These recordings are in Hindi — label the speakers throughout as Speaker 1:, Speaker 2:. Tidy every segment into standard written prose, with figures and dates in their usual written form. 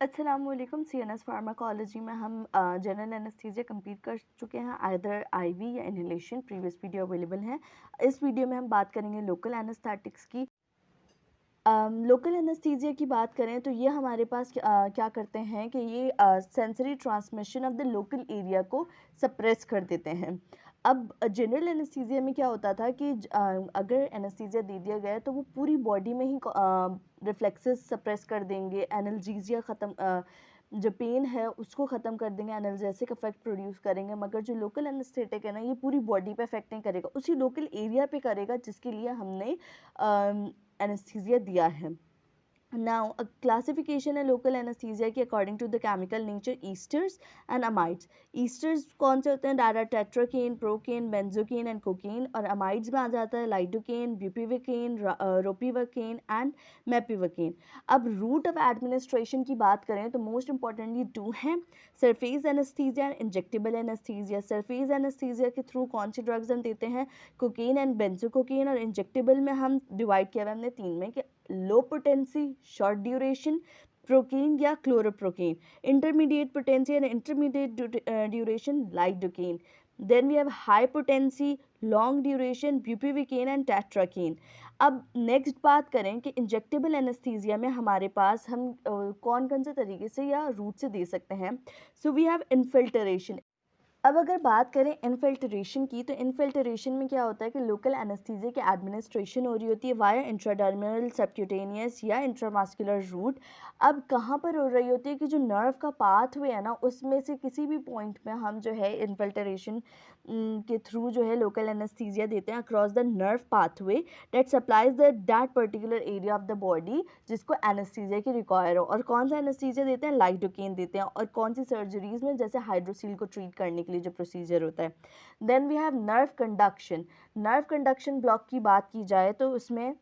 Speaker 1: अस्सलामुअलैकुम। सीएनएस फार्माकोलॉजी में हम जनरल एनेस्थीसिया कंप्लीट कर चुके हैं, आइदर आईवी या इनहेलेशन। प्रीवियस वीडियो अवेलेबल है। इस वीडियो में हम बात करेंगे लोकल एनेस्थेटिक्स की। लोकल एनेस्थीसिया की बात करें तो ये हमारे पास क्या करते हैं कि ये sensory transmission of the local area को सप्रेस कर देते हैं। अब जनरल एनेस्थीसिया में क्या होता था कि अगर एनेस्थीसिया दे दिया गया तो वो पूरी बॉडी में ही रिफ्लेक्सेस सप्रेस कर देंगे, एनाल्जेसिया ख़त्म, जो पेन है उसको ख़त्म कर देंगे, एनाल्जेसिक इफेक्ट प्रोड्यूस करेंगे। मगर जो लोकल एनेस्थेटिक है ना, ये पूरी बॉडी पे इफेक्ट नहीं करेगा, उसी लोकल एरिया पे करेगा जिसके लिए हमने एनेस्थीसिया दिया है। Now, a classification है लोकल एनेस्थीसिया की according to the chemical nature, esters and amides. Esters कौन से होते हैं? डायरा tetracaine, procaine, benzocaine and cocaine. और अमाइड्स में आ जाता है लाइडोकेन, ब्यूपीविकेन, रोपीविकेन एंड मेपिविकेन। अब रूट ऑफ एडमिनिस्ट्रेशन की बात करें तो मोस्ट इंपॉर्टेंटली टू हैं, surface anaesthesia and injectable anaesthesia. Surface anaesthesia के थ्रू कौन सी ड्रग्स हम देते हैं? Cocaine and benzocaine. और इंजेक्टेबल में हम डिवाइड किया हुआ हमने तीन में कि low potency short duration procaine या chloroprocaine, intermediate potency and intermediate duration lidocaine. Then we have high potency long duration bupivacaine and tetracaine. अब नेक्स्ट बात करें कि इंजेक्टेबल एनेस्थीसिया में हमारे पास हम कौन कौन से तरीके से या रूट से दे सकते हैं। So we have infiltration. अब अगर बात करें इनफिल्ट्रेशन की, तो इनफिल्ट्रेशन में क्या होता है कि लोकल एनेस्थीसिया की एडमिनिस्ट्रेशन हो रही होती है वाया इंट्राडर्मल, सबक्यूटेनियस या इंट्रामस्कुलर रूट। अब कहाँ पर हो रही होती है कि जो नर्व का पाथवे है ना, उसमें से किसी भी पॉइंट में हम जो है इनफिल्ट्रेशन के थ्रू जो है लोकल एनेस्थीसिया देते हैं across the nerve pathway that supplies that particular area of the body जिसको एनेस्थीसिया की रिक्वायर हो। और कौन सा एनेस्थीसिया देते हैं? लाइडोकेन देते हैं। और कौन सी सर्जरीज में? जैसे हाइड्रोसील को ट्रीट करने के लिए जो प्रोसीजर होता है। Then we have nerve conduction. Nerve conduction block की बात की जाए तो उसमें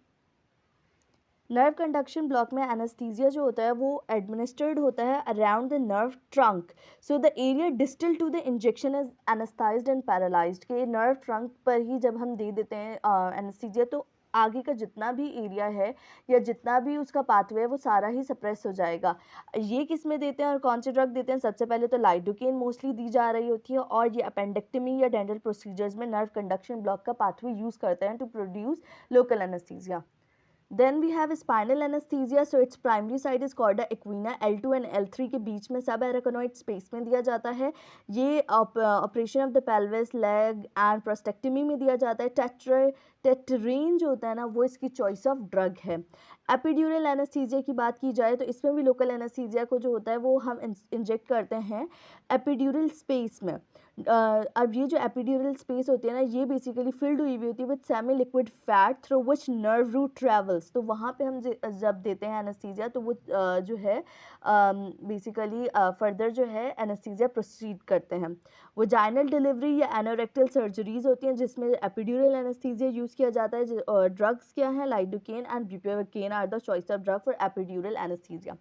Speaker 1: नर्व कंडक्शन ब्लॉक में एनेस्थीसिया जो होता है वो एडमिनिस्टर्ड होता है around the nerve trunk. So the area distal to the injection is anaesthetised and paralysed. के नर्व ट्रंक पर ही जब हम दे देते हैं एनेस्थीसिया तो आगे का जितना भी एरिया है या जितना भी उसका पाथवे है वो सारा ही सप्रेस हो जाएगा। ये किस में देते हैं और कौन से ड्रग देते हैं? सबसे पहले तो लाइडोकेन मोस्टली दी जा रही होती है, और ये अपेंडेक्टमी या डेंटल प्रोसीजर्स में नर्व कंडक्शन ब्लॉक का पाथवे यूज़ करते हैं to produce local anaesthesia. Then we have spinal anesthesia, so its primary site is called equina, L2 and L3 के बीच में सब एराकोनॉइड स्पेस में दिया जाता है। ये operation of the pelvis, leg and prostatectomy में दिया जाता है। टेट्रेन जो होता है ना वो इसकी चॉइस ऑफ ड्रग है। एपिड्यूरल एनेस्थीसिया की बात की जाए तो इसमें भी लोकल एनेस्थीसिया को जो होता है वो हम इंजेक्ट करते हैं एपिड्यूरल स्पेस में। अब ये जो एपिड्यूरल स्पेस होती है ना, ये बेसिकली फिल्ड हुई हुई होती है with semi liquid fat through which nerve root travels. तो वहाँ पे हम जब देते हैं एनेस्थीसिया तो वो जो है बेसिकली फर्दर जो है एनेस्थीसिया प्रोसीड करते हैं। वजाइनल डिलीवरी या एनोरेक्टल सर्जरीज होती हैं जिसमें एपिड्यूरल एनेस्थीसिया यूज़ किया जाता है। ड्रग्स क्या है? Lidocaine and bupivacaine are the choice of drug for epidural anaesthesia.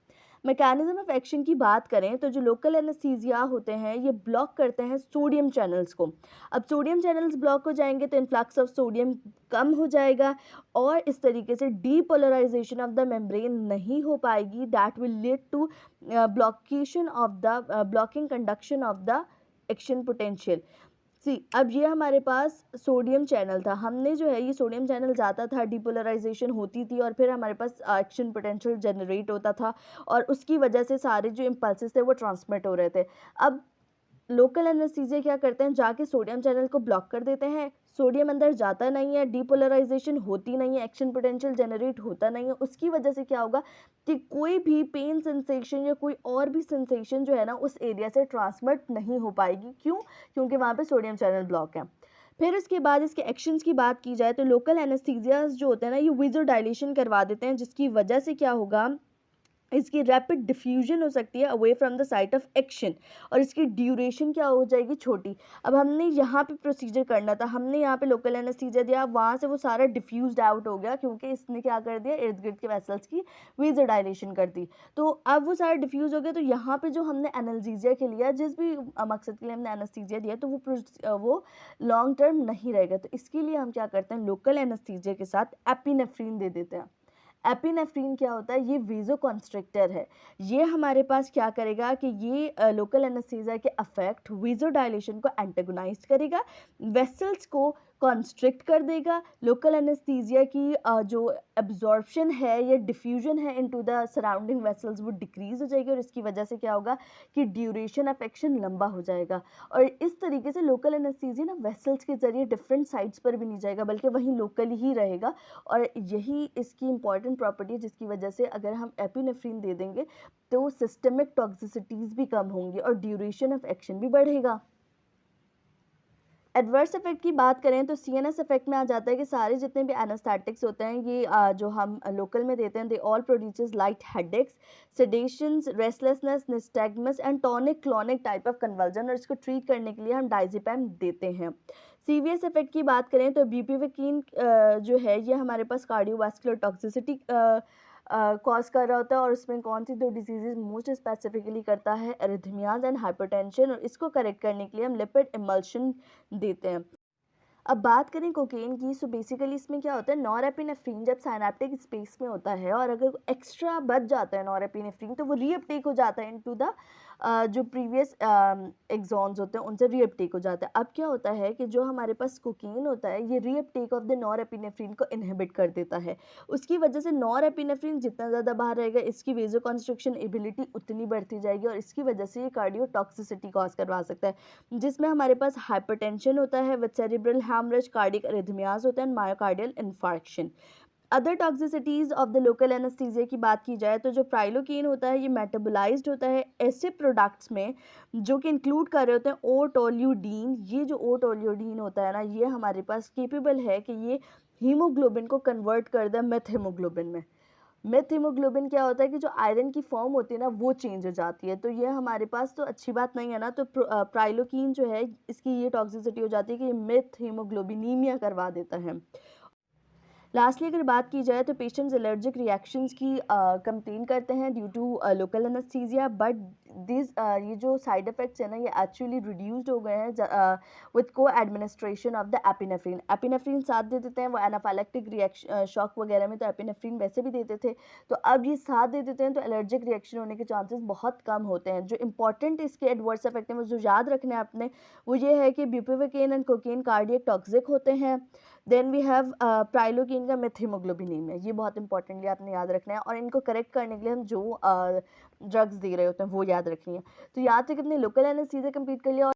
Speaker 1: Mechanism of action की बात करें तो जो लोकल एनेस्थीसिया होते हैं ये ब्लॉक करते हैं सोडियम चैनल्स को। अब सोडियम चैनल्स ब्लॉक हो जाएंगे तो इन्फ्लक्स ऑफ सोडियम कम हो जाएगा और इस तरीके से डीपोलराइजेशन ऑफ द मेम्ब्रेन नहीं हो पाएगी। That will lead to blockage of the blocking conduction of the action potential. See, अब ये हमारे पास सोडियम चैनल था, हमने जो है ये सोडियम चैनल जाता था, डिपोलराइजेशन होती थी और फिर हमारे पास एक्शन पोटेंशियल जनरेट होता था और उसकी वजह से सारे जो इम्पल्सेस थे वो ट्रांसमिट हो रहे थे। अब लोकल एनेस्थीसिया क्या करते हैं? जाके सोडियम चैनल को ब्लॉक कर देते हैं। सोडियम अंदर जाता नहीं है, डीपोलराइजेशन होती नहीं है, एक्शन पोटेंशियल जनरेट होता नहीं है। उसकी वजह से क्या होगा कि कोई भी पेन सेंसेशन या कोई और भी सेंसेशन जो है ना उस एरिया से ट्रांसमिट नहीं हो पाएगी। क्यों? क्योंकि वहाँ पे सोडियम चैनल ब्लॉक है। फिर इसके बाद इसके एक्शंस की बात की जाए तो लोकल एनेस्थीसिया जो होते हैं ना ये विज़ोडाइलेशन करवा देते हैं जिसकी वजह से क्या होगा, इसकी रैपिड डिफ्यूजन हो सकती है away from the site of action और इसकी ड्यूरेशन क्या हो जाएगी? छोटी। अब हमने यहाँ पे प्रोसीजर करना था, हमने यहाँ पे लोकल एनेस्थीसिया दिया, वहाँ से वो सारा डिफ्यूज्ड आउट हो गया क्योंकि इसने क्या कर दिया, इर्द गिर्द के वेसल्स की वेज़ोडाइलेशन कर दी। तो अब वो सारा डिफ्यूज हो गया, तो यहाँ पे जो हमने एनाल्जेसिया के लिया, जिस भी मकसद के लिए हमने एनेस्थीसिया दिया, तो वो लॉन्ग टर्म नहीं रहेगा। तो इसके लिए हम क्या करते हैं, लोकल एनेस्थीसिया के साथ एपिनेफ्रीन दे देते हैं। एपिनेफ्रीन क्या होता है, ये वेज़ोकॉन्स्ट्रिक्टर है। ये हमारे पास क्या करेगा कि ये लोकल एनेस्थीसिया के अफेक्ट वेज़ोडायलेशन को एंटागोनाइज़ करेगा, वेसल्स को कॉन्स्ट्रिक्ट कर देगा, लोकल एनेस्थीसिया की जो एब्जॉर्प्शन है या डिफ्यूजन है इनटू द सराउंडिंग वेसल्स वो डिक्रीज़ हो जाएगी, और इसकी वजह से क्या होगा कि ड्यूरेशन ऑफ एक्शन लंबा हो जाएगा। और इस तरीके से लोकल एनेस्थीसिया ना वेसल्स के ज़रिए डिफरेंट साइट्स पर भी नहीं जाएगा, बल्कि वहीं लोकली ही रहेगा। और यही इसकी इंपॉर्टेंट प्रॉपर्टी है, जिसकी वजह से अगर हम एपिनेफ्रीन दे देंगे तो सिस्टमिक टॉक्सिसिटीज़ भी कम होंगी और ड्यूरेशन ऑफ एक्शन भी बढ़ेगा। एडवर्स इफेक्ट की बात करें तो सीएनएस इफेक्ट में आ जाता है कि सारे जितने भी एनास्थेटिक्स होते हैं ये जो हम लोकल में देते हैं, they all produces light headaches, sedations, restlessness, nystagmus and tonic clonic type of conversion, और इसको ट्रीट करने के लिए हम डाइजेपैम देते हैं। सीवीएस इफेक्ट की बात करें तो ब्यूपिवेकिन जो है ये हमारे पास कार्डियोवास्कुलर टॉक्सिसिटी कॉज कर रहा होता है, और उसमें कौन सी दो डिजीजेज मोस्ट स्पेसिफिकली करता है, एरिथमियाज एंड हाइपरटेंशन, और इसको करेक्ट करने के लिए हम लिपिड इमल्शन देते हैं। अब बात करें कोकेन की, सो बेसिकली इसमें क्या होता है, नॉरएपिनेफ्रीन जब साइनेप्टिक स्पेस में होता है और अगर एक्स्ट्रा बच जाता है नॉरएपिनेफ्रीन तो वो रीअपटेक हो जाता है इनटू द जो प्रीवियस एक्सॉन्स होते हैं उनसे रीअपटेक हो जाता है। अब क्या होता है कि जो हमारे पास कोकेन होता है ये रीअपटेक ऑफ द नॉरएपिनेफ्रीन को इनहिबिट कर देता है, उसकी वजह से नॉरएपिनेफ्रीन जितना ज़्यादा बाहर रहेगा इसकी वेज़ोकॉन्स्ट्रिक्शन एबिलिटी उतनी बढ़ती जाएगी, और इसकी वजह से ये कार्डियोटॉक्सिसिटी कॉज करवा सकता है, जिसमें हमारे पास हाइपरटेंशन होता है with cerebral haemorrhage, cardiac arrhythmias होता है and myocardial infarction. Other toxicities of the local anaesthesia की बात की जाए तो जो प्राइलोकेन होता है ये मेटाबोलाइज्ड होता है ऐसे प्रोडक्ट्स में जो कि इंक्लूड कर रहे होते हैं ओटोल्यूडीन। ये जो ओटोल्यूडीन होता है ना, ये हमारे पास केपेबल है कि ये हीमोग्लोबिन को कन्वर्ट कर दे मेथ हीमोग्लोबिन में। मेथ हीमोग्लोबिन क्या होता है कि जो आयरन की फॉर्म होती है ना वो चेंज हो जाती है, तो ये हमारे पास तो अच्छी बात नहीं है ना। तो प्राइलोकीन जो है इसकी ये टॉक्सिसिटी हो जाती है कि ये मेथ हीमोग्लोबिनीमिया करवा देता है। लास्टली अगर बात की जाए तो पेशेंट्स एलर्जिक रिएक्शंस की कंप्लेन करते हैं due to local anaesthesia, but this ये जो साइड इफ़ेक्ट्स हैं ना ये एक्चुअली रिड्यूस्ड हो गए हैं विद को administration of the epinephrine. Epinephrine साथ दे देते हैं वो एनाफाइलेक्टिक रिएक्शन शॉक वगैरह में, तो एपिनेफ्रीन वैसे भी देते थे, तो अब ये साथ दे देते हैं तो एलर्जिक रिएक्शन होने के चांसेस बहुत कम होते हैं। जो इंपॉर्टेंट इसके एडवर्स इफेक्ट हैं वो जो याद रखने हैं आपने वो ये है कि ब्यूपिवेकेन एंड कोकेन कार्डियक टॉक्सिक होते हैं। देन वी हैव प्राइलोकीन का मेथ हीमोग्लोबिनीमिया, ये बहुत इंपॉर्टेंटली आपने याद रखना है, और इनको करेक्ट करने के लिए हम जो ड्रग्स दे रहे होते हैं वो याद रखनी है। तो याद तक अपने लोकल एनेस्थीसिया कंप्लीट कर लिया।